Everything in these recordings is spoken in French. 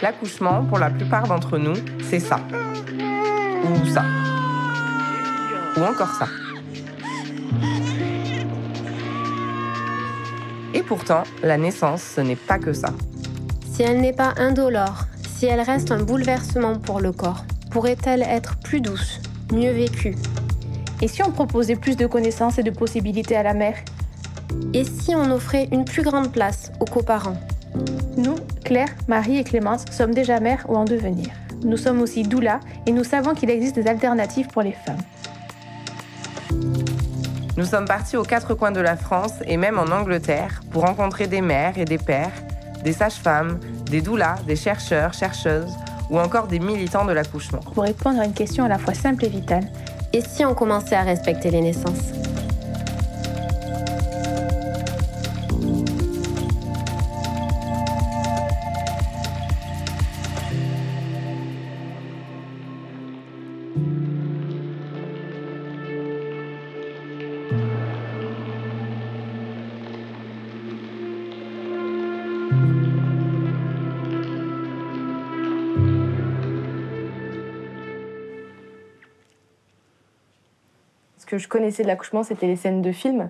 L'accouchement, pour la plupart d'entre nous, c'est ça. Ou ça. Ou encore ça. Et pourtant, la naissance, ce n'est pas que ça. Si elle n'est pas indolore, si elle reste un bouleversement pour le corps, pourrait-elle être plus douce, mieux vécue ? Et si on proposait plus de connaissances et de possibilités à la mère ? Et si on offrait une plus grande place aux coparents ? Nous, Claire, Marie et Clémence, sommes déjà mères ou en devenir. Nous sommes aussi doula et nous savons qu'il existe des alternatives pour les femmes. Nous sommes partis aux quatre coins de la France et même en Angleterre pour rencontrer des mères et des pères, des sages-femmes, des doulas, des chercheurs, chercheuses ou encore des militants de l'accouchement. Pour répondre à une question à la fois simple et vitale. Et si on commençait à respecter les naissances ? Ce que je connaissais de l'accouchement, c'était les scènes de films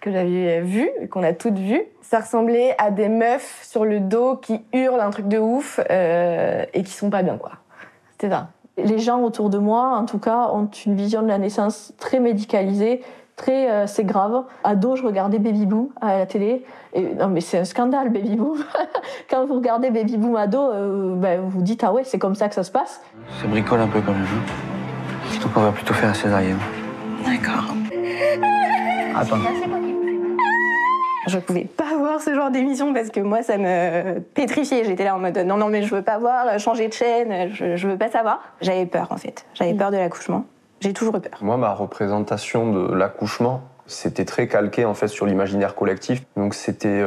que j'avais vues, qu'on a toutes vues. Ça ressemblait à des meufs sur le dos qui hurlent un truc de ouf et qui sont pas bien, quoi. C'était ça. Les gens autour de moi, en tout cas, ont une vision de la naissance très médicalisée, très c'est grave. Ado, je regardais Baby Boom à la télé. Et, non mais c'est un scandale, Baby Boom. Quand vous regardez Baby Boom ado, vous vous dites ah ouais, c'est comme ça que ça se passe. Ça bricole un peu quand même. Surtout qu'on va plutôt faire la césarienne. D'accord. Attends. Je pouvais pas voir ce genre d'émission parce que moi, ça me pétrifiait. J'étais là en mode non, mais je veux pas voir, changer de chaîne, je veux pas savoir. J'avais peur en fait. J'avais peur de l'accouchement. J'ai toujours eu peur. Moi, ma représentation de l'accouchement, c'était très calqué en fait sur l'imaginaire collectif. Donc c'était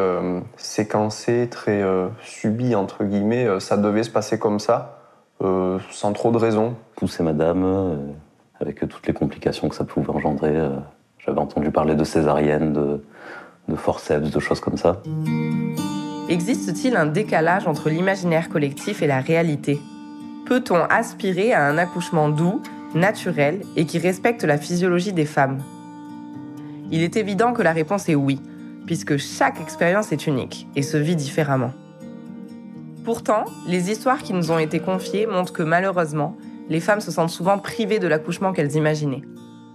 séquencé, très subi entre guillemets. Ça devait se passer comme ça, sans trop de raison. Pousser madame, avec toutes les complications que ça pouvait engendrer. J'avais entendu parler de césarienne, de forceps, de choses comme ça. Existe-t-il un décalage entre l'imaginaire collectif et la réalité ? Peut-on aspirer à un accouchement doux, naturel et qui respecte la physiologie des femmes ? Il est évident que la réponse est oui, puisque chaque expérience est unique et se vit différemment. Pourtant, les histoires qui nous ont été confiées montrent que malheureusement, les femmes se sentent souvent privées de l'accouchement qu'elles imaginaient.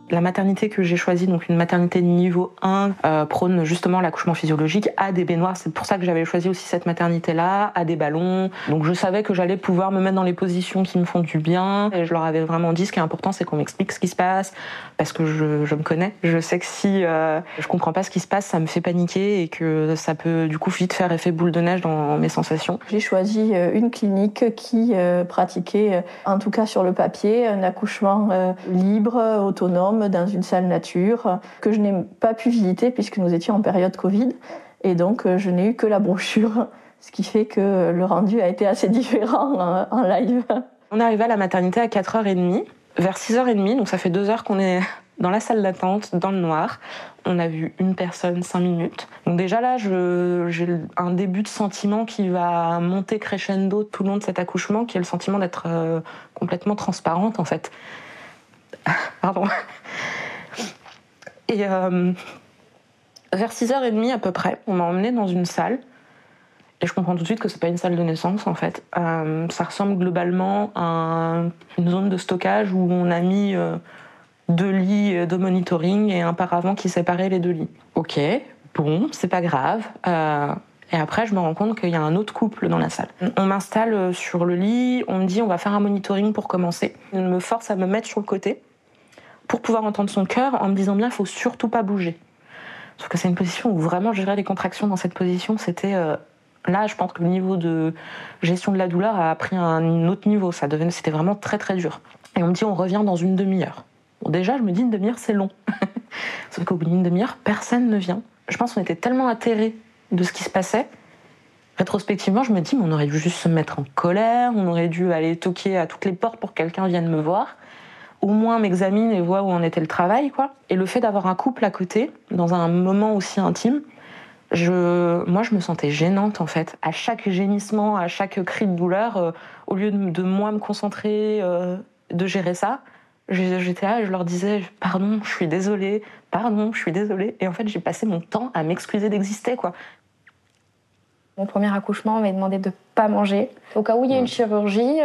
La maternité que j'ai choisie, donc une maternité niveau 1, prône justement l'accouchement physiologique, a des baignoires. C'est pour ça que j'avais choisi aussi cette maternité-là, a des ballons. Donc je savais que j'allais pouvoir me mettre dans les positions qui me font du bien. Et je leur avais vraiment dit, ce qui est important, c'est qu'on m'explique ce qui se passe, parce que je me connais. Je sais que si je comprends pas ce qui se passe, ça me fait paniquer et que ça peut du coup vite faire effet boule de neige dans mes sensations. J'ai choisi une clinique qui pratiquait, en tout cas sur le papier, un accouchement libre, autonome, dans une salle nature, que je n'ai pas pu visiter puisque nous étions en période Covid. Et donc, je n'ai eu que la brochure, ce qui fait que le rendu a été assez différent en live. On est arrivé à la maternité à 4h30. Vers 6h30, donc ça fait 2 heures qu'on est dans la salle d'attente, dans le noir. On a vu une personne 5 minutes. Donc déjà là, j'ai un début de sentiment qui va monter crescendo tout le long de cet accouchement, qui est le sentiment d'être complètement transparente, en fait. Pardon. Et vers 6h30 à peu près, on m'a emmenée dans une salle. Et je comprends tout de suite que c'est pas une salle de naissance, en fait. Ça ressemble globalement à une zone de stockage où on a mis 2 lits de monitoring et un paravent qui séparait les 2 lits. Ok, bon, c'est pas grave. Et après, je me rends compte qu'il y a un autre couple dans la salle. On m'installe sur le lit, on me dit on va faire un monitoring pour commencer. On me force à me mettre sur le côté pour pouvoir entendre son cœur en me disant bien il faut surtout pas bouger. Sauf que c'est une position où vraiment gérer les contractions dans cette position, c'était... Là, je pense que le niveau de gestion de la douleur a pris un autre niveau. C'était vraiment très très dur. Et on me dit on revient dans une demi-heure. Bon, déjà, je me dis une demi-heure c'est long. Sauf qu'au bout d'une demi-heure, personne ne vient. Je pense qu'on était tellement atterrés de ce qui se passait. Rétrospectivement, je me dis mais on aurait dû juste se mettre en colère, on aurait dû aller toquer à toutes les portes pour que quelqu'un vienne me voir. Au moins m'examine et voit où en était le travail, quoi. Et le fait d'avoir un couple à côté, dans un moment aussi intime, Moi, je me sentais gênante, en fait. À chaque gémissement, à chaque cri de douleur, au lieu de moi me concentrer, de gérer ça, j'étais là et je leur disais « Pardon, je suis désolée. Pardon, je suis désolée. » Et en fait, j'ai passé mon temps à m'excuser d'exister, quoi. Mon premier accouchement, on m'avait demandé de ne pas manger. Au cas où il y a une chirurgie,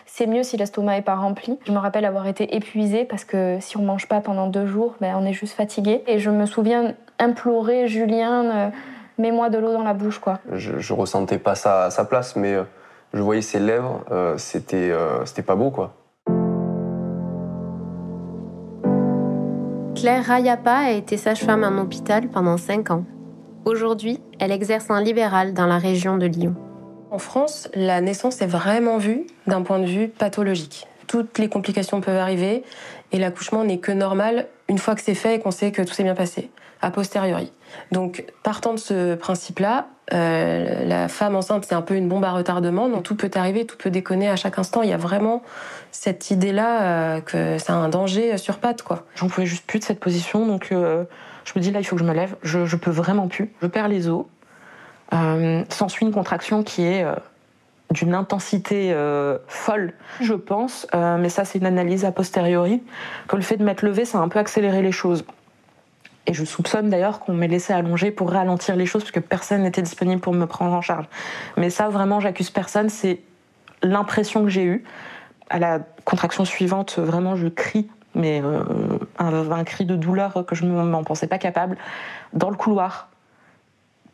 c'est mieux si l'estomac n'est pas rempli. Je me rappelle avoir été épuisée parce que si on ne mange pas pendant 2 jours, on est juste fatigué. Et je me souviens implorer Julien, mets-moi de l'eau dans la bouche, quoi. Je ressentais pas ça à sa place, mais je voyais ses lèvres, c'était pas beau, quoi. Claire Rayapa a été sage-femme en hôpital pendant 5 ans. Aujourd'hui, elle exerce en libéral dans la région de Lyon. En France, la naissance est vraiment vue d'un point de vue pathologique. Toutes les complications peuvent arriver et l'accouchement n'est que normal une fois que c'est fait et qu'on sait que tout s'est bien passé, a posteriori. Donc, partant de ce principe-là, la femme enceinte, c'est un peu une bombe à retardement, donc tout peut arriver, tout peut déconner à chaque instant. Il y a vraiment cette idée-là que c'est un danger sur pattes, quoi. J'en pouvais juste plus de cette position, donc je me dis là, il faut que je me lève, je peux vraiment plus. Je perds les os. S'ensuit une contraction qui est d'une intensité folle, je pense, mais ça c'est une analyse a posteriori, que le fait de m'être levée, ça a un peu accéléré les choses. Et je soupçonne d'ailleurs qu'on m'ait laissé allonger pour ralentir les choses, parce que personne n'était disponible pour me prendre en charge. Mais ça, vraiment, j'accuse personne, c'est l'impression que j'ai eue. À la contraction suivante, vraiment, je crie, mais un cri de douleur que je ne m'en pensais pas capable. Dans le couloir,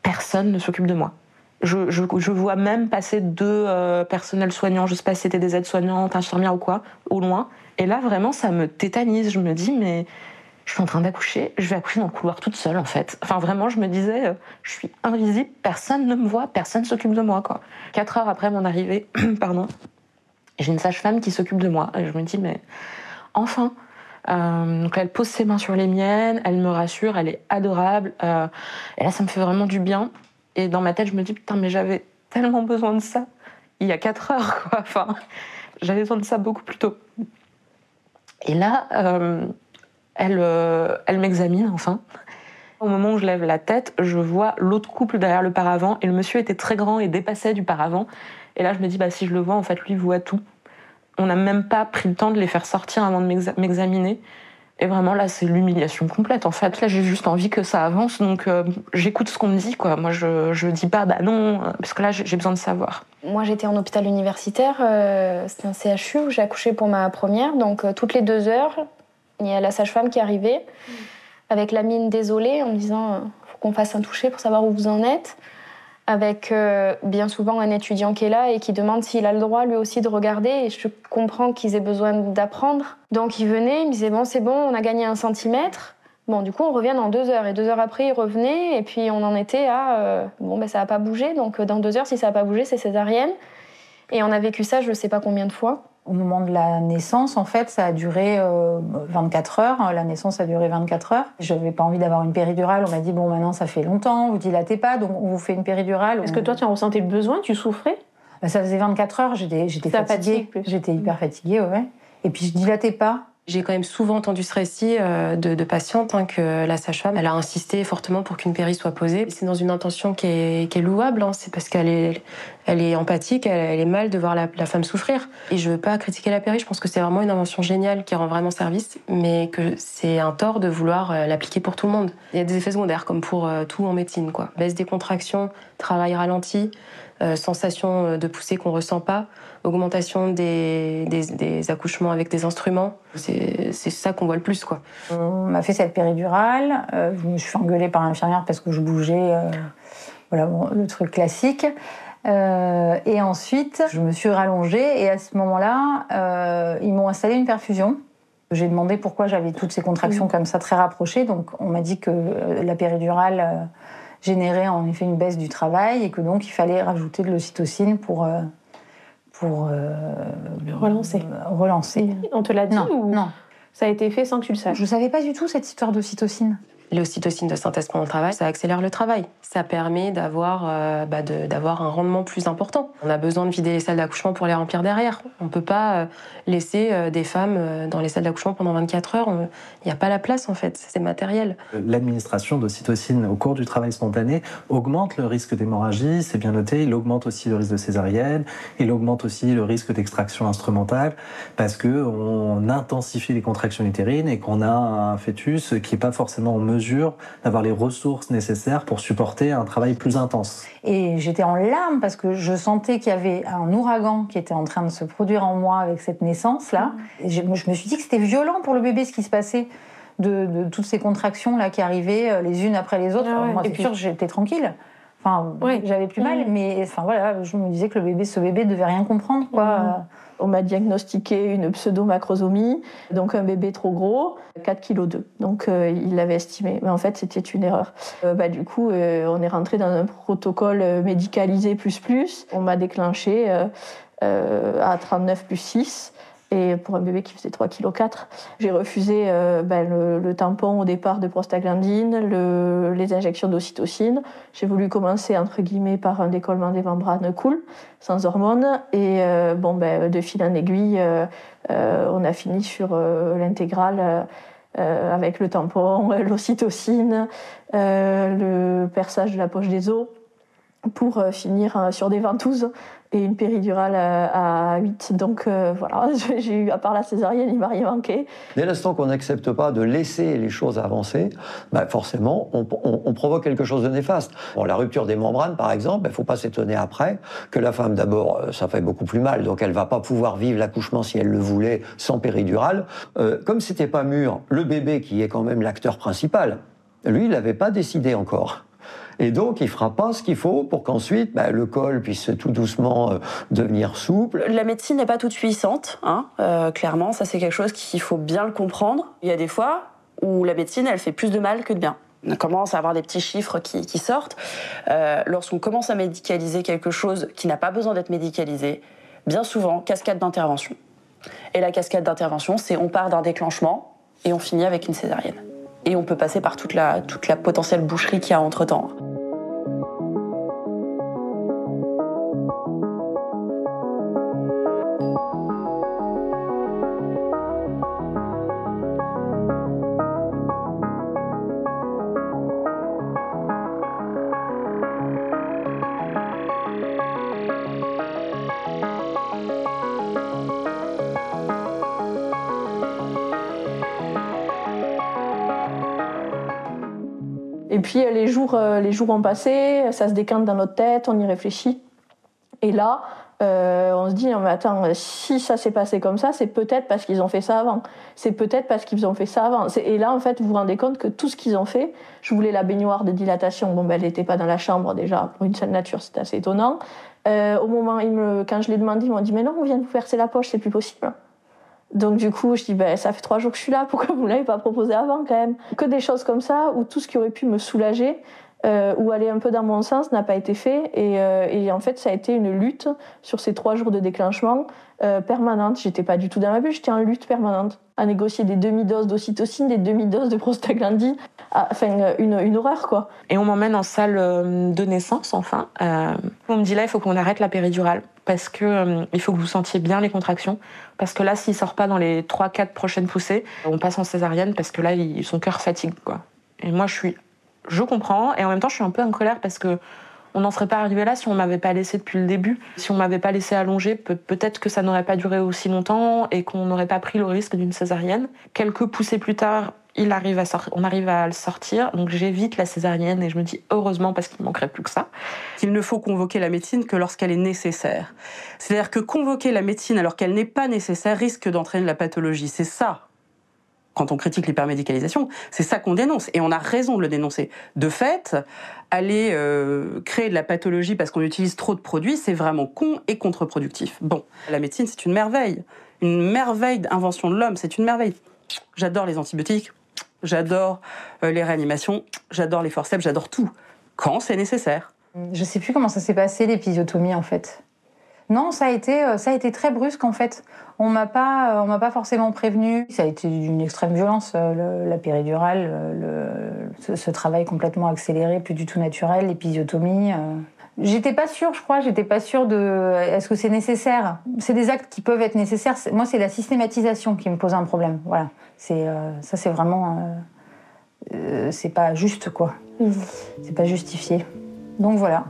personne ne s'occupe de moi. Je vois même passer 2 personnels soignants, je ne sais pas si c'était des aides-soignantes, infirmières ou quoi, au loin. Et là, vraiment, ça me tétanise. Je me dis, mais je suis en train d'accoucher, je vais accoucher dans le couloir toute seule, en fait. Enfin, vraiment, je me disais, je suis invisible, personne ne me voit, personne ne s'occupe de moi, quoi. 4 heures après mon arrivée, pardon, j'ai une sage-femme qui s'occupe de moi. Et je me dis, mais enfin. Donc là, elle pose ses mains sur les miennes, elle me rassure, elle est adorable. Et là, ça me fait vraiment du bien. Et dans ma tête, je me dis, putain, mais j'avais tellement besoin de ça il y a 4 heures, quoi. Enfin, j'avais besoin de ça beaucoup plus tôt. Et là, elle m'examine, enfin. Au moment où je lève la tête, je vois l'autre couple derrière le paravent. Et le monsieur était très grand et dépassait du paravent. Et là, je me dis, si je le vois, en fait, lui, il voit tout. On n'a même pas pris le temps de les faire sortir avant de m'examiner. Et vraiment, là, c'est l'humiliation complète. En fait, là, j'ai juste envie que ça avance. Donc, j'écoute ce qu'on me dit, quoi. Moi, je dis pas, non, parce que là, j'ai besoin de savoir. Moi, j'étais en hôpital universitaire. C'était un CHU où j'ai accouché pour ma première. Donc, toutes les 2 heures, il y a la sage-femme qui arrivait avec la mine désolée en me disant faut qu'on fasse un toucher pour savoir où vous en êtes. Avec bien souvent un étudiant qui est là et qui demande s'il a le droit lui aussi de regarder. Et je comprends qu'ils aient besoin d'apprendre. Donc il venait, il me disait bon, c'est bon, on a gagné 1 centimètre. Bon, du coup, on revient dans 2 heures. Et 2 heures après, il revenait. Et puis on en était à ça n'a pas bougé. Donc dans 2 heures, si ça n'a pas bougé, c'est césarienne. Et on a vécu ça, je ne sais pas combien de fois. Au moment de la naissance, en fait, ça a duré 24 heures. La naissance a duré 24 heures. Je n'avais pas envie d'avoir une péridurale. On m'a dit, bon, maintenant, ça fait longtemps, vous dilatez pas, donc on vous fait une péridurale. Est-ce que toi, tu en ressentais le besoin? Tu souffrais? Ça faisait 24 heures, j'étais fatiguée. J'étais hyper fatiguée, ouais. Et puis, je dilatais pas. J'ai quand même souvent entendu ce récit de patientes que la sage-femme, elle a insisté fortement pour qu'une péri soit posée. C'est dans une intention qui est louable, c'est parce qu'elle est empathique, elle est mal de voir la femme souffrir. Et je veux pas critiquer la péri, je pense que c'est vraiment une invention géniale qui rend vraiment service, mais que c'est un tort de vouloir l'appliquer pour tout le monde. Il y a des effets secondaires, comme pour tout en médecine, quoi. Baisse des contractions, travail ralenti, sensation de poussée qu'on ressent pas, augmentation des accouchements avec des instruments. C'est ça qu'on voit le plus, quoi. On m'a fait cette péridurale. Je me suis fait engueuler par l'infirmière parce que je bougeais. Le truc classique. Et ensuite, je me suis rallongée. Et à ce moment-là, ils m'ont installé une perfusion. J'ai demandé pourquoi j'avais toutes ces contractions comme ça très rapprochées. Donc, on m'a dit que la péridurale générait en effet une baisse du travail et que donc il fallait rajouter de l'ocytocine pour relancer. Relancer. On te l'a dit non, ou non. Ça a été fait sans que tu le saches? Je ne savais pas du tout cette histoire d'ocytocine. L'ocytocine de synthèse pendant le travail, ça accélère le travail. Ça permet d'avoir un rendement plus important. On a besoin de vider les salles d'accouchement pour les remplir derrière. On ne peut pas laisser des femmes dans les salles d'accouchement pendant 24 heures. Il n'y a pas la place, en fait. C'est matériel. L'administration d'ocytocine au cours du travail spontané augmente le risque d'hémorragie, c'est bien noté. Il augmente aussi le risque de césarienne. Il augmente aussi le risque d'extraction instrumentale parce qu'on intensifie les contractions utérines et qu'on a un fœtus qui n'est pas forcément en mesure d'avoir les ressources nécessaires pour supporter un travail plus intense. Et j'étais en larmes parce que je sentais qu'il y avait un ouragan qui était en train de se produire en moi avec cette naissance-là. Et je me suis dit que c'était violent pour le bébé ce qui se passait, de toutes ces contractions-là qui arrivaient les unes après les autres. Moi, c'est sûr, j'étais tranquille. Enfin, j'avais plus mal, mais enfin, voilà, je me disais que ce bébé devait rien comprendre, quoi. On m'a diagnostiqué une pseudomacrosomie, donc un bébé trop gros, 4,2 kg. Donc il l'avait estimé, mais en fait c'était une erreur. Du coup, on est rentré dans un protocole médicalisé ++. On m'a déclenché à 39 + 6. Et pour un bébé qui faisait 3,4 kg, j'ai refusé le tampon au départ de prostaglandine, les injections d'ocytocine. J'ai voulu commencer, entre guillemets, par un décollement des membranes cool, sans hormones. Et de fil en aiguille, on a fini sur l'intégrale avec le tampon, l'ocytocine, le perçage de la poche des os, pour finir sur des ventouses et une péridurale à 8. Donc voilà, j'ai eu, à part la césarienne, il m'a rien manqué. Dès l'instant qu'on n'accepte pas de laisser les choses avancer, forcément, on provoque quelque chose de néfaste. Bon, la rupture des membranes, par exemple, il ne faut pas s'étonner après que la femme, d'abord, ça fait beaucoup plus mal, donc elle ne va pas pouvoir vivre l'accouchement si elle le voulait sans péridurale. Comme ce n'était pas mûr, le bébé, qui est quand même l'acteur principal, lui, il n'avait pas décidé encore. Et donc, il ne fera pas ce qu'il faut pour qu'ensuite, le col puisse tout doucement devenir souple. La médecine n'est pas toute puissante, clairement. Ça, c'est quelque chose qu'il faut bien le comprendre. Il y a des fois où la médecine, elle fait plus de mal que de bien. On commence à avoir des petits chiffres qui sortent. Lorsqu'on commence à médicaliser quelque chose qui n'a pas besoin d'être médicalisé, bien souvent, cascade d'intervention. Et la cascade d'intervention, c'est on part d'un déclenchement et on finit avec une césarienne. Et on peut passer par toute la potentielle boucherie qu'il y a entre-temps. Et puis les jours ont passé, ça se décante dans notre tête, on y réfléchit. Et là, on se dit, non mais attends, si ça s'est passé comme ça, c'est peut-être parce qu'ils ont fait ça avant. C'est peut-être parce qu'ils ont fait ça avant. Et là, en fait, vous vous rendez compte que tout ce qu'ils ont fait, je voulais la baignoire de dilatation. Bon, elle n'était pas dans la chambre déjà. Pour une seule nature, c'était assez étonnant. Au moment, quand je l'ai demandé, ils m'ont dit, mais non, on vient de vous percer la poche, c'est plus possible. Donc du coup, je dis, ça fait 3 jours que je suis là, pourquoi vous ne l'avez pas proposé avant quand même ? Que des choses comme ça, où tout ce qui aurait pu me soulager, ou aller un peu dans mon sens, n'a pas été fait. Et en fait, ça a été une lutte sur ces 3 jours de déclenchement permanente. J'étais pas du tout dans ma bulle, j'étais en lutte permanente. À négocier des demi-doses d'ocytocine, des demi-doses de prostaglandine. Une horreur, quoi. Et on m'emmène en salle de naissance, enfin. On me dit là, il faut qu'on arrête la péridurale. Parce que il faut que vous sentiez bien les contractions. Parce que là, s'il sort pas dans les 3-4 prochaines poussées, on passe en césarienne parce que là, son cœur fatigue, quoi. Et moi, je comprends. Et en même temps, je suis un peu en colère parce que on n'en serait pas arrivé là si on m'avait pas laissé depuis le début. Si on m'avait pas laissé allonger, peut-être que ça n'aurait pas duré aussi longtemps et qu'on n'aurait pas pris le risque d'une césarienne. Quelques poussées plus tard, on arrive à le sortir, donc j'évite la césarienne et je me dis heureusement parce qu'il ne manquerait plus que ça. Il ne faut convoquer la médecine que lorsqu'elle est nécessaire. C'est-à-dire que convoquer la médecine alors qu'elle n'est pas nécessaire risque d'entraîner la pathologie. C'est ça, quand on critique l'hypermédicalisation, c'est ça qu'on dénonce. Et on a raison de le dénoncer. De fait, aller créer de la pathologie parce qu'on utilise trop de produits, c'est vraiment con et contre-productif. Bon, la médecine, c'est une merveille d'invention de l'homme, c'est une merveille. J'adore les antibiotiques. J'adore les réanimations, j'adore les forceps, j'adore tout, quand c'est nécessaire. Je ne sais plus comment ça s'est passé, l'épisiotomie, en fait. Non, ça a été très brusque en fait. On m'a pas forcément prévenu. Ça a été d'une extrême violence, la péridurale, ce travail complètement accéléré, plus du tout naturel, l'épisiotomie. J'étais pas sûre, je crois. J'étais pas sûre de. Est-ce que c'est nécessaire ? C'est des actes qui peuvent être nécessaires. Moi, c'est la systématisation qui me pose un problème. Voilà. Ça, c'est vraiment. C'est pas juste, quoi. C'est pas justifié. Donc voilà.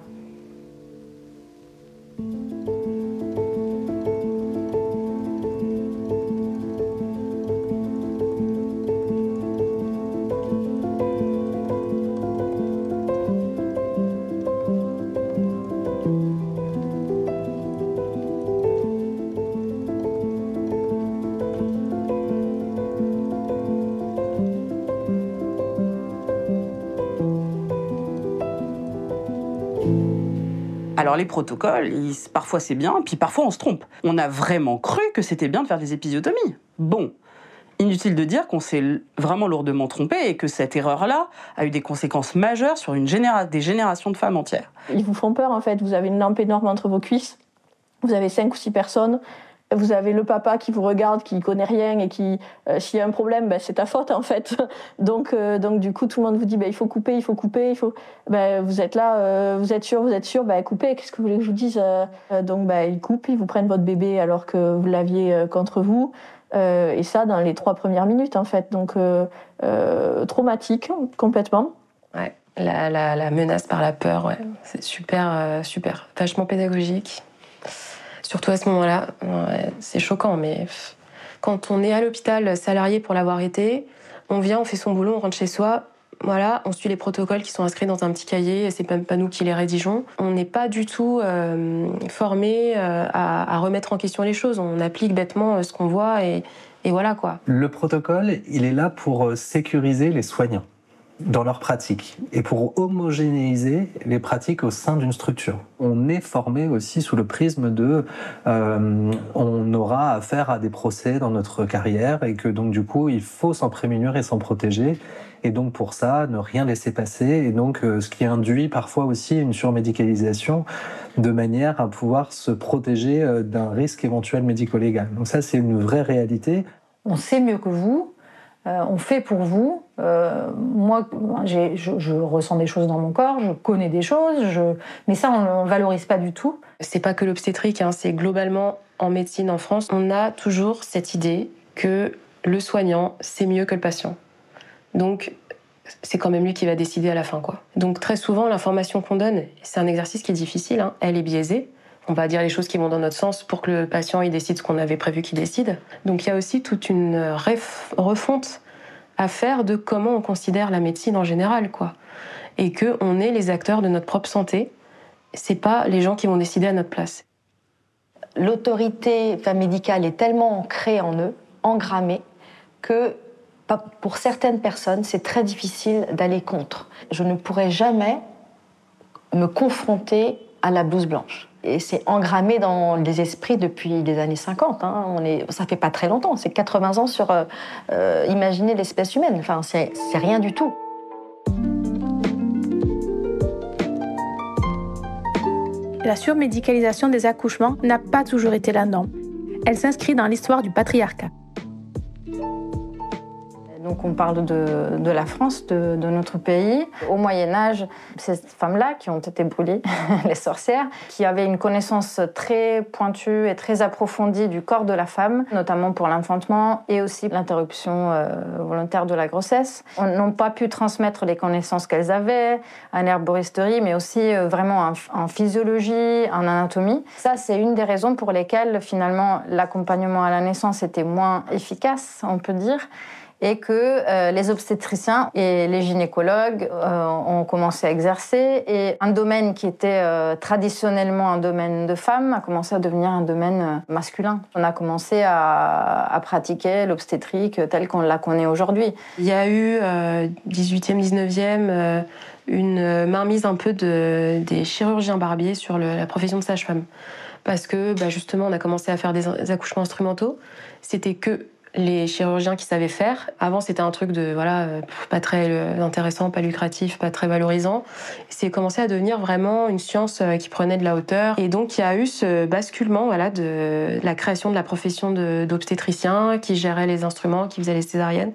Alors les protocoles, parfois c'est bien, puis parfois on se trompe. On a vraiment cru que c'était bien de faire des épisiotomies. Bon, inutile de dire qu'on s'est vraiment lourdement trompé et que cette erreur-là a eu des conséquences majeures sur des générations de femmes entières. Ils vous font peur en fait, vous avez une lampe énorme entre vos cuisses, vous avez 5 ou 6 personnes, vous avez le papa qui vous regarde, qui connaît rien et qui, s'il y a un problème, c'est ta faute en fait. Donc du coup, tout le monde vous dit il faut couper, vous êtes là, vous êtes sûr, coupez, qu'est-ce que vous voulez que je vous dise Donc ils coupent, ils vous prennent votre bébé alors que vous l'aviez contre vous. Et ça dans les 3 premières minutes en fait. Donc traumatique complètement. Ouais, la menace par la peur, ouais, c'est super, vachement pédagogique. Surtout à ce moment-là, ouais, c'est choquant, mais quand on est à l'hôpital salarié pour l'avoir été, on vient, on fait son boulot, on rentre chez soi, voilà, on suit les protocoles qui sont inscrits dans un petit cahier, c'est même pas nous qui les rédigeons. On n'est pas du tout formé à remettre en question les choses, on applique bêtement ce qu'on voit et voilà quoi. Le protocole, il est là pour sécuriser les soignants dans leur pratique et pour homogénéiser les pratiques au sein d'une structure. On est formé aussi sous le prisme de on aura affaire à des procès dans notre carrière et que donc du coup il faut s'en prémunir et s'en protéger et donc pour ça ne rien laisser passer et donc ce qui induit parfois aussi une surmédicalisation de manière à pouvoir se protéger d'un risque éventuel médico-légal. Donc ça c'est une vraie réalité. On sait mieux que vous. On fait pour vous. Moi, je ressens des choses dans mon corps, je connais des choses, mais ça, on ne valorise pas du tout. C'est pas que l'obstétrique, c'est globalement en médecine en France. On a toujours cette idée que le soignant, c'est mieux que le patient. Donc, c'est quand même lui qui va décider à la fin, quoi. Donc, très souvent, l'information qu'on donne, c'est un exercice qui est difficile, elle est biaisée. On va dire les choses qui vont dans notre sens pour que le patient il décide ce qu'on avait prévu qu'il décide. Donc il y a aussi toute une refonte à faire de comment on considère la médecine en général, quoi. Et qu'on est les acteurs de notre propre santé. C'est pas les gens qui vont décider à notre place. L'autorité médicale est tellement ancrée en eux, engrammée, que pour certaines personnes, c'est très difficile d'aller contre. Je ne pourrais jamais me confronter à la blouse blanche. Et c'est engrammé dans les esprits depuis les années 50. Ça fait pas très longtemps, c'est 80 ans sur imaginer l'espèce humaine. Enfin, c'est rien du tout. La surmédicalisation des accouchements n'a pas toujours été la norme. Elle s'inscrit dans l'histoire du patriarcat. Donc on parle de la France, de notre pays. Au Moyen-Âge, ces femmes-là qui ont été brûlées, les sorcières, qui avaient une connaissance très pointue et très approfondie du corps de la femme, notamment pour l'enfantement et aussi l'interruption volontaire de la grossesse, n'ont pas pu transmettre les connaissances qu'elles avaient en herboristerie, mais aussi vraiment en physiologie, en anatomie. Ça, c'est une des raisons pour lesquelles finalement l'accompagnement à la naissance était moins efficace, on peut dire, et que les obstétriciens et les gynécologues ont commencé à exercer, et un domaine qui était traditionnellement un domaine de femmes a commencé à devenir un domaine masculin. On a commencé à pratiquer l'obstétrique telle qu'on la connaît aujourd'hui. Il y a eu 18e, 19e, une mainmise un peu des chirurgiens barbiers sur la profession de sage-femme. Parce que justement, on a commencé à faire des accouchements instrumentaux. C'était que les chirurgiens qui savaient faire. Avant, c'était un truc de pas très intéressant, pas lucratif, pas très valorisant. C'est commencé à devenir vraiment une science qui prenait de la hauteur. Et donc, il y a eu ce basculement de la création de la profession d'obstétricien qui gérait les instruments, qui faisait les césariennes.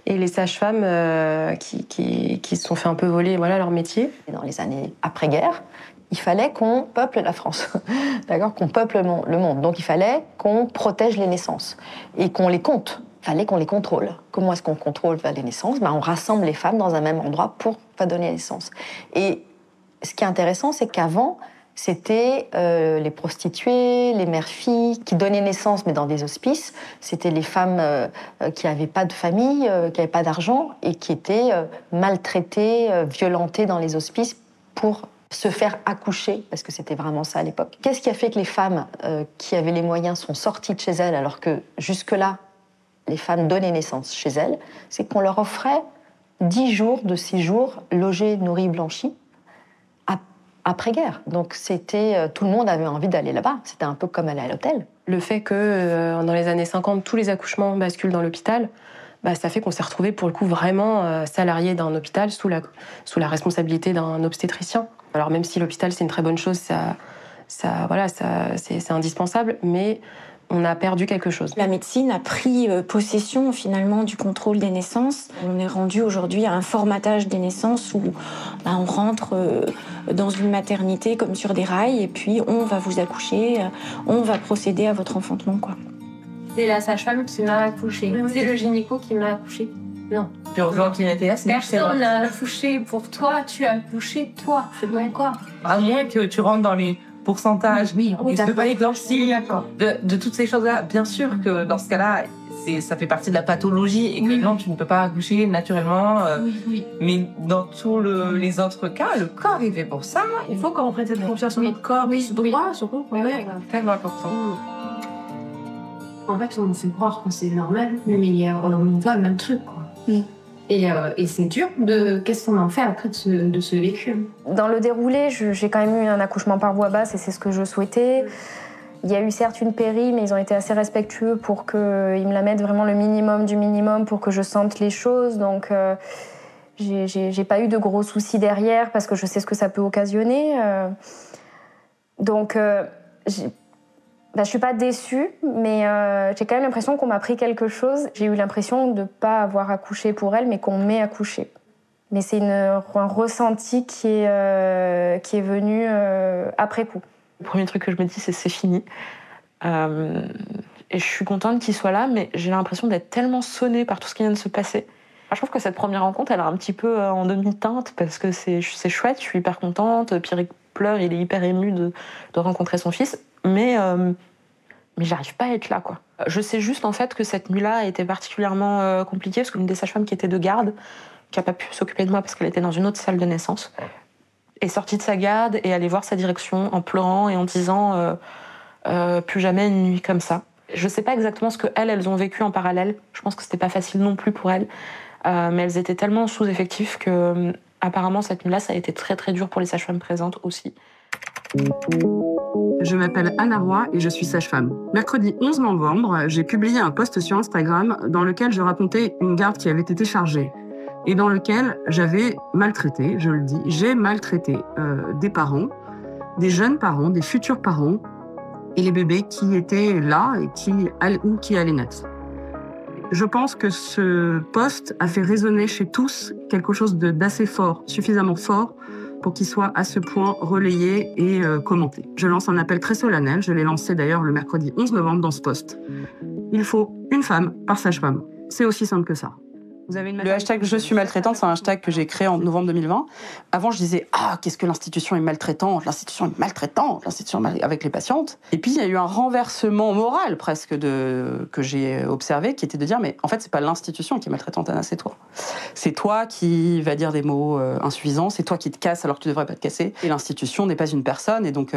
Et les sages-femmes qui se sont fait un peu voler leur métier. Dans les années après-guerre, il fallait qu'on peuple la France, d'accord, qu'on peuple le monde. Donc il fallait qu'on protège les naissances et qu'on les compte. Il fallait qu'on les contrôle. Comment est-ce qu'on contrôle les naissances? On rassemble les femmes dans un même endroit pour donner naissance. Et ce qui est intéressant, c'est qu'avant, c'était les prostituées, les mères-filles qui donnaient naissance, mais dans des hospices. C'était les femmes qui n'avaient pas de famille, qui n'avaient pas d'argent et qui étaient maltraitées, violentées dans les hospices pour se faire accoucher, parce que c'était vraiment ça à l'époque. Qu'est-ce qui a fait que les femmes qui avaient les moyens sont sorties de chez elles, alors que jusque-là, les femmes donnaient naissance chez elles? C'est qu'on leur offrait 10 jours de séjour, logés, nourris, blanchis, après-guerre. Donc tout le monde avait envie d'aller là-bas. C'était un peu comme aller à l'hôtel. Le fait que dans les années 50, tous les accouchements basculent dans l'hôpital, ça fait qu'on s'est retrouvés pour le coup vraiment salariés d'un hôpital sous la responsabilité d'un obstétricien. Alors même si l'hôpital c'est une très bonne chose, c'est indispensable, mais on a perdu quelque chose. La médecine a pris possession finalement du contrôle des naissances. On est rendu aujourd'hui à un formatage des naissances où on rentre dans une maternité comme sur des rails et puis on va vous accoucher, on va procéder à votre enfantement, quoi. C'est la sage-femme qui m'a accouchée. C'est le gynéco qui m'a accouchée. Non. Personne n'a accouché pour toi, tu as accouché toi. C'est bon quoi. À moins que tu rentres dans les pourcentages, de toutes ces choses-là. Bien sûr que dans ce cas-là, ça fait partie de la pathologie et que non, tu ne peux pas accoucher naturellement. Mais dans tous les autres cas, le corps est fait pour ça. Il faut qu'on prête confiance en notre corps. Oui, droit, surtout. Tellement important. En fait, on nous fait croire que c'est normal, mais on voit le même truc, quoi. Et c'est dur qu'est-ce qu'on en fait après de ce vécu. Dans le déroulé, j'ai quand même eu un accouchement par voie basse et c'est ce que je souhaitais. Il y a eu certes une péri, mais ils ont été assez respectueux pour qu'ils me la mettent vraiment le minimum du minimum pour que je sente les choses. Donc j'ai pas eu de gros soucis derrière parce que je sais ce que ça peut occasionner. Je suis pas déçue, mais j'ai quand même l'impression qu'on m'a pris quelque chose. J'ai eu l'impression de pas avoir accouché pour elle, mais qu'on m'ait accouché. Mais c'est un ressenti qui est venu après coup. Le premier truc que je me dis, c'est fini. Et je suis contente qu'il soit là, mais j'ai l'impression d'être tellement sonnée par tout ce qui vient de se passer. Je trouve que cette première rencontre, elle est un petit peu en demi-teinte, parce que c'est chouette, je suis hyper contente. Pierre pleure, il est hyper ému de rencontrer son fils. Mais j'arrive pas à être là, quoi. Je sais juste, en fait, que cette nuit-là a été particulièrement compliquée, parce qu'une des sages-femmes qui était de garde, qui n'a pas pu s'occuper de moi parce qu'elle était dans une autre salle de naissance, est sortie de sa garde et allée voir sa direction en pleurant et en disant plus jamais une nuit comme ça. Je sais pas exactement ce qu'elles ont vécu en parallèle. Je pense que c'était pas facile non plus pour elles. Mais elles étaient tellement sous-effectifs que, apparemment, cette nuit-là, ça a été très très dur pour les sages-femmes présentes aussi. Je m'appelle Anna Roy et je suis sage-femme. Mercredi 11 novembre, j'ai publié un post sur Instagram dans lequel je racontais une garde qui avait été chargée et dans lequel j'avais maltraité, je le dis, j'ai maltraité des parents, des jeunes parents, des futurs parents et les bébés qui étaient là et qui allaient naître. Je pense que ce post a fait résonner chez tous quelque chose d'assez fort, suffisamment fort pour qu'il soit à ce point relayé et commenté. Je lance un appel très solennel, je l'ai lancé d'ailleurs le mercredi 11 novembre dans ce post. Il faut une femme par sage-femme. C'est aussi simple que ça. Le hashtag « Je suis maltraitante », c'est un hashtag que j'ai créé en novembre 2020. Avant, je disais « Ah, qu'est-ce que l'institution est maltraitante, l'institution est maltraitante, l'institution avec les patientes ». Et puis, il y a eu un renversement moral presque que j'ai observé, qui était de dire « Mais en fait, c'est pas l'institution qui est maltraitante, Anna, c'est toi. C'est toi qui vas dire des mots insuffisants, c'est toi qui te casses alors que tu devrais pas te casser. Et l'institution n'est pas une personne, et donc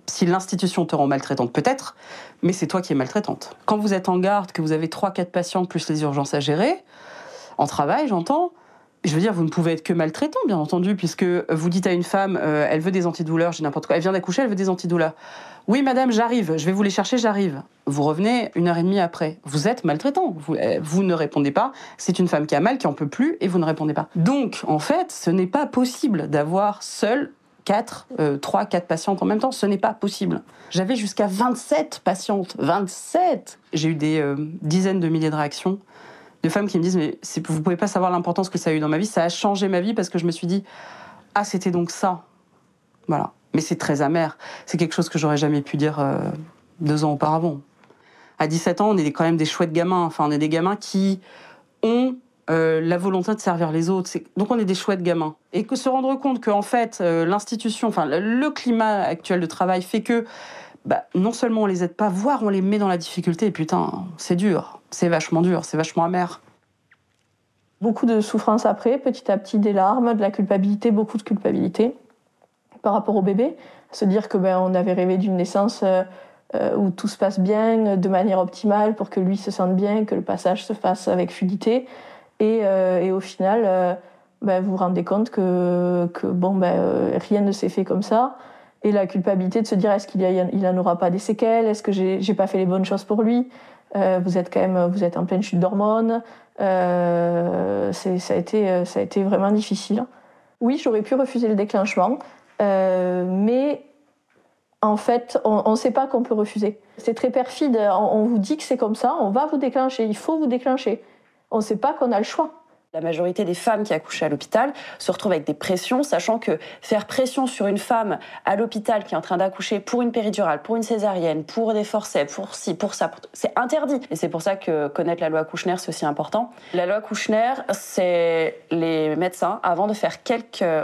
si l'institution te rend maltraitante, peut-être, mais c'est toi qui es maltraitante. Quand vous êtes en garde, que vous avez 3-4 patients plus les urgences à gérer, en travail, j'entends, Je veux dire, vous ne pouvez être que maltraitant, bien entendu, puisque vous dites à une femme, elle veut des antidouleurs, j'ai n'importe quoi, elle vient d'accoucher, elle veut des antidouleurs. Oui, madame, j'arrive, je vais vous les chercher, j'arrive. Vous revenez 1h30 après. Vous êtes maltraitant, vous ne répondez pas. C'est une femme qui a mal, qui en peut plus, et vous ne répondez pas. Donc, en fait, ce n'est pas possible d'avoir seul 4 patientes en même temps, ce n'est pas possible. J'avais jusqu'à 27 patientes, 27 ! J'ai eu des dizaines de milliers de réactions de femmes qui me disent « mais vous pouvez pas savoir l'importance que ça a eu dans ma vie, ça a changé ma vie parce que je me suis dit « ah, c'était donc ça ». Voilà. Mais c'est très amer. C'est quelque chose que j'aurais jamais pu dire 2 ans auparavant. À 17 ans, on est quand même des chouettes gamins. Enfin, on est des gamins qui ont la volonté de servir les autres. Donc on est des chouettes gamins. Et que se rendre compte qu'en fait, l'institution, enfin le climat actuel de travail fait que non seulement on les aide pas, voire on les met dans la difficulté. Et putain, c'est dur, c'est vachement amer. Beaucoup de souffrance après, petit à petit des larmes, de la culpabilité, beaucoup de culpabilité par rapport au bébé. Se dire que on avait rêvé d'une naissance où tout se passe bien, de manière optimale, pour que lui se sente bien, que le passage se fasse avec fluidité. Et au final, vous vous rendez compte que rien ne s'est fait comme ça. Et la culpabilité de se dire, est-ce qu'il n'en aura pas des séquelles? Est-ce que j'ai pas fait les bonnes choses pour lui? Vous êtes en pleine chute d'hormones. Ça a été vraiment difficile. Oui, j'aurais pu refuser le déclenchement, mais en fait, on ne sait pas qu'on peut refuser. C'est très perfide. On vous dit que c'est comme ça, on va vous déclencher, il faut vous déclencher. On ne sait pas qu'on a le choix. La majorité des femmes qui accouchent à l'hôpital se retrouvent avec des pressions, sachant que faire pression sur une femme à l'hôpital qui est en train d'accoucher pour une péridurale, pour une césarienne, pour des forceps, pour ci, pour ça, c'est interdit. Et c'est pour ça que connaître la loi Kouchner, c'est aussi important. La loi Kouchner, c'est les médecins, avant de faire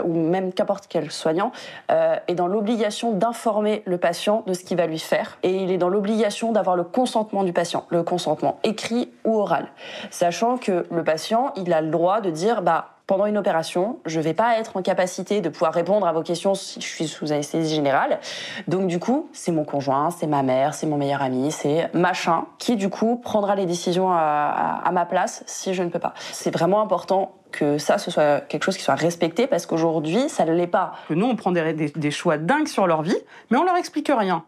ou même qu'importe quel soignant, est dans l'obligation d'informer le patient de ce qu'il va lui faire. Et il est dans l'obligation d'avoir le consentement du patient, le consentement écrit ou oral. Sachant que le patient, il a le droit de dire pendant une opération, je ne vais pas être en capacité de pouvoir répondre à vos questions si je suis sous anesthésie générale. Donc du coup, c'est mon conjoint, c'est ma mère, c'est mon meilleur ami, c'est machin qui du coup prendra les décisions à ma place si je ne peux pas. C'est vraiment important que ça, ce soit quelque chose qui soit respecté parce qu'aujourd'hui, ça ne l'est pas. Nous, on prend des choix dingues sur leur vie, mais on leur explique rien.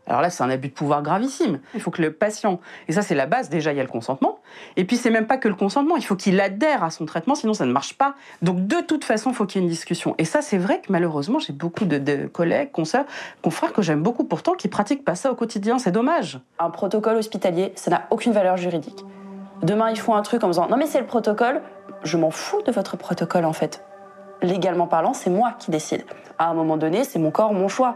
Alors là, c'est un abus de pouvoir gravissime. Il faut que le patient, et ça c'est la base, déjà il y a le consentement, et puis c'est même pas que le consentement, il faut qu'il adhère à son traitement, sinon ça ne marche pas. Donc de toute façon, il faut qu'il y ait une discussion. Et ça c'est vrai que malheureusement, j'ai beaucoup de collègues, consoeurs, confrères que j'aime beaucoup pourtant, qui pratiquent pas ça au quotidien, c'est dommage. Un protocole hospitalier, ça n'a aucune valeur juridique. Demain, ils font un truc en disant « non mais c'est le protocole », je m'en fous de votre protocole en fait. Légalement parlant, c'est moi qui décide. À un moment donné, c'est mon corps, mon choix.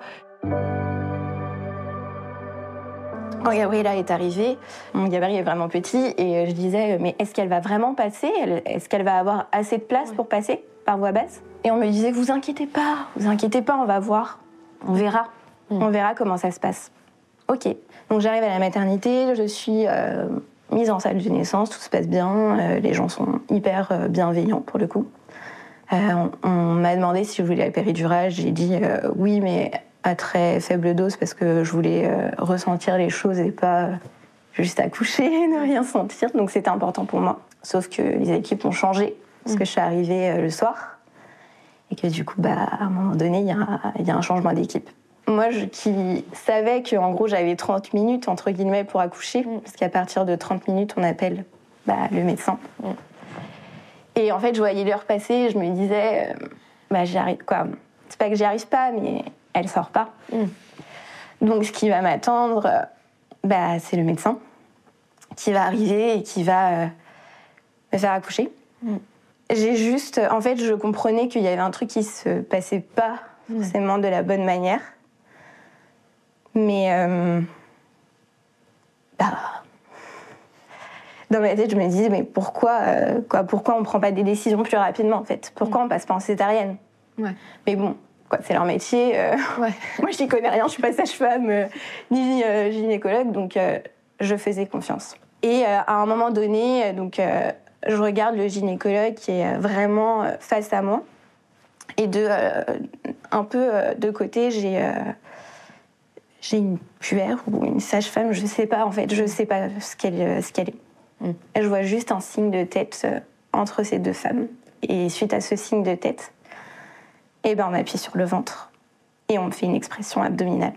Quand Gabriella est arrivée, mon Gabriel est vraiment petit et je disais mais est-ce qu'elle va vraiment passer? Est-ce qu'elle va avoir assez de place pour passer par voie basse? Et on me disait vous inquiétez pas, on va voir, on verra comment ça se passe. Ok, donc j'arrive à la maternité, je suis mise en salle de naissance, tout se passe bien, les gens sont hyper bienveillants pour le coup. On m'a demandé si je voulais la péridurale, j'ai dit oui mais à très faible dose parce que je voulais ressentir les choses et pas juste accoucher, ne rien sentir. Donc c'était important pour moi. Sauf que les équipes ont changé parce que je suis arrivée le soir et que du coup, à un moment donné, il y a un changement d'équipe. Moi, qui savais qu'en gros, j'avais 30 minutes, entre guillemets, pour accoucher, parce qu'à partir de 30 minutes, on appelle le médecin. Et en fait, je voyais l'heure passer et je me disais, j'y arrive, quoi. C'est pas que j'y arrive pas, mais elle sort pas. Donc ce qui va m'attendre, c'est le médecin qui va arriver et qui va me faire accoucher. J'ai juste, en fait, je comprenais qu'il y avait un truc qui se passait pas forcément de la bonne manière. Mais dans ma tête, je me disais mais pourquoi on prend pas des décisions plus rapidement en fait? Pourquoi on passe pas en césarienne? Mais bon. C'est leur métier. Moi, je n'y connais rien, je suis pas sage-femme ni gynécologue, donc je faisais confiance. Et à un moment donné, je regarde le gynécologue qui est vraiment face à moi. Et un peu de côté, j'ai une puère ou une sage-femme, je sais pas en fait, je sais pas ce qu'elle est. Je vois juste un signe de tête entre ces deux femmes. Et suite à ce signe de tête, on m'appuie sur le ventre et on me fait une expression abdominale.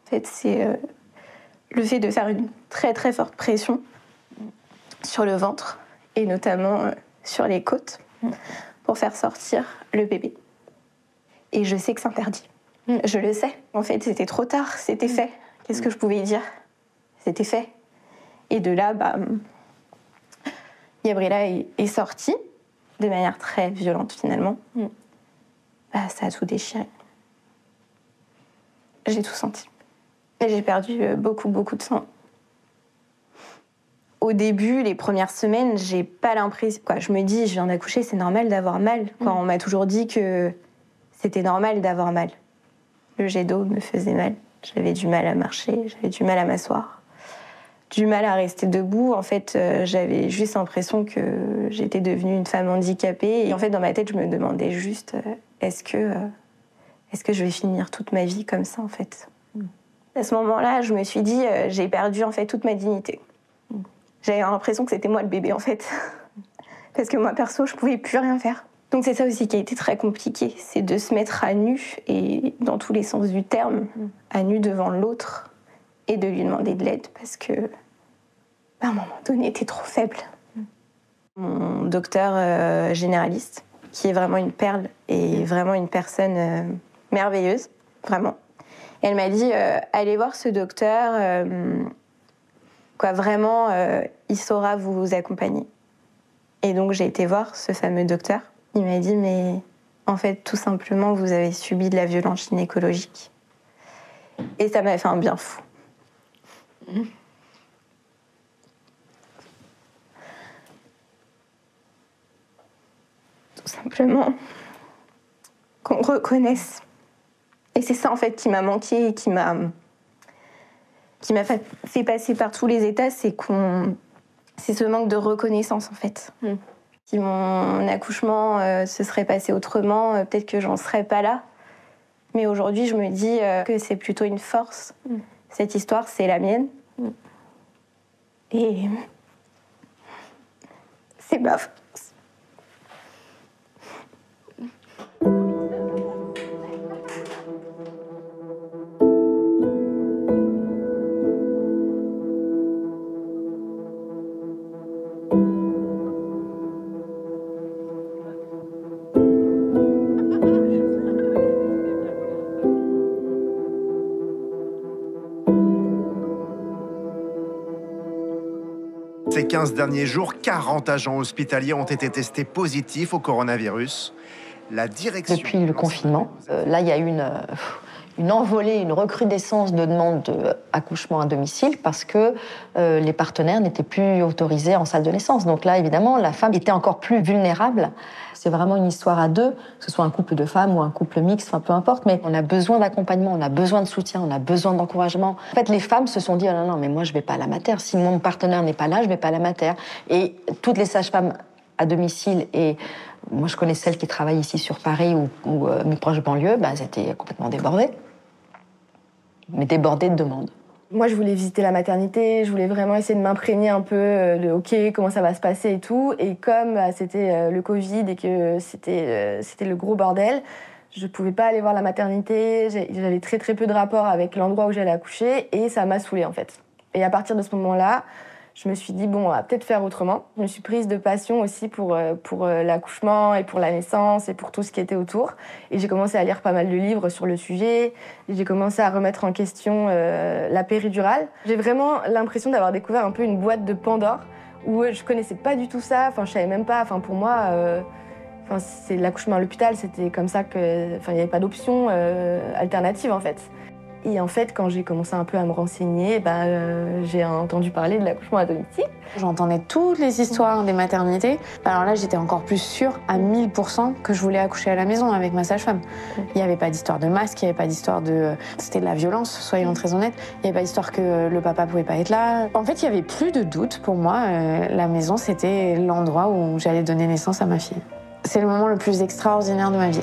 En fait, c'est le fait de faire une très très forte pression sur le ventre et notamment sur les côtes pour faire sortir le bébé. Et je sais que c'est interdit. Je le sais. En fait, c'était trop tard, c'était fait. Qu'est-ce que je pouvais dire? C'était fait. Et de là, Gabriella est sortie de manière très violente finalement. Ça a tout déchiré. J'ai tout senti. Et j'ai perdu beaucoup de sang. Au début, les premières semaines, j'ai pas l'impression... Je me dis, je viens d'accoucher, c'est normal d'avoir mal. On m'a toujours dit que c'était normal d'avoir mal. Le jet d'eau me faisait mal. J'avais du mal à marcher, j'avais du mal à m'asseoir. Du mal à rester debout. En fait, j'avais juste l'impression que j'étais devenue une femme handicapée. Et en fait, dans ma tête, je me demandais juste, est-ce que je vais finir toute ma vie comme ça, en fait? À ce moment-là, je me suis dit, j'ai perdu en fait toute ma dignité. J'avais l'impression que c'était moi le bébé en fait. Parce que moi perso, je pouvais plus rien faire. Donc c'est ça aussi qui a été très compliqué, c'est de se mettre à nu, et dans tous les sens du terme, à nu devant l'autre, et de lui demander de l'aide parce que, à un moment donné, t'es trop faible. Mon docteur généraliste, qui est vraiment une perle et vraiment une personne merveilleuse, vraiment. Elle m'a dit, allez voir ce docteur, vraiment, il saura vous accompagner. Et donc j'ai été voir ce fameux docteur. Il m'a dit, mais en fait, tout simplement, vous avez subi de la violence gynécologique. Et ça m'a fait un bien fou. Tout simplement, qu'on reconnaisse. Et c'est ça, en fait, qui m'a manqué et qui m'a fait passer par tous les états, c'est ce manque de reconnaissance, en fait. Si mon accouchement se serait passé autrement, peut-être que j'en serais pas là. Mais aujourd'hui, je me dis que c'est plutôt une force. Cette histoire, c'est la mienne. Et c'est ma force. Ces 15 derniers jours, 40 agents hospitaliers ont été testés positifs au coronavirus. La direction... Depuis le confinement, là, il y a eu une envolée, une recrudescence de demandes d'accouchement à domicile parce que les partenaires n'étaient plus autorisés en salle de naissance. Donc là, évidemment, la femme était encore plus vulnérable. C'est vraiment une histoire à deux, que ce soit un couple de femmes ou un couple mixte, peu importe, mais on a besoin d'accompagnement, on a besoin de soutien, on a besoin d'encouragement. En fait, les femmes se sont dit, oh non, mais moi, je vais pas à la mater. Si mon partenaire n'est pas là, je vais pas à la mater. Et toutes les sages-femmes à domicile, et moi, je connais celles qui travaillent ici sur Paris ou mes proches banlieues, elles étaient complètement débordées. Mais débordées de demandes. Moi, je voulais visiter la maternité, je voulais vraiment essayer de m'imprégner un peu de OK, comment ça va se passer et tout. Et comme c'était le Covid et que c'était le gros bordel, je pouvais pas aller voir la maternité, j'avais très très peu de rapport avec l'endroit où j'allais accoucher et ça m'a saoulée en fait. Et à partir de ce moment-là, je me suis dit, bon, on va peut-être faire autrement. Je me suis prise de passion aussi pour l'accouchement et pour la naissance et pour tout ce qui était autour. Et j'ai commencé à lire pas mal de livres sur le sujet. J'ai commencé à remettre en question la péridurale. J'ai vraiment l'impression d'avoir découvert un peu une boîte de Pandore où je connaissais pas du tout ça. Enfin, je savais même pas. Enfin, pour moi, c'est l'accouchement à l'hôpital, c'était comme ça que... Enfin, il n'y avait pas d'option alternative, en fait. Et en fait, quand j'ai commencé un peu à me renseigner, j'ai entendu parler de l'accouchement à domicile. J'entendais toutes les histoires des maternités. Alors là, j'étais encore plus sûre à 1000% que je voulais accoucher à la maison avec ma sage-femme. Il n'y avait pas d'histoire de masque, il n'y avait pas d'histoire de... C'était de la violence, soyons très honnêtes. Il n'y avait pas d'histoire que le papa pouvait pas être là. En fait, il n'y avait plus de doute pour moi. La maison, c'était l'endroit où j'allais donner naissance à ma fille. C'est le moment le plus extraordinaire de ma vie.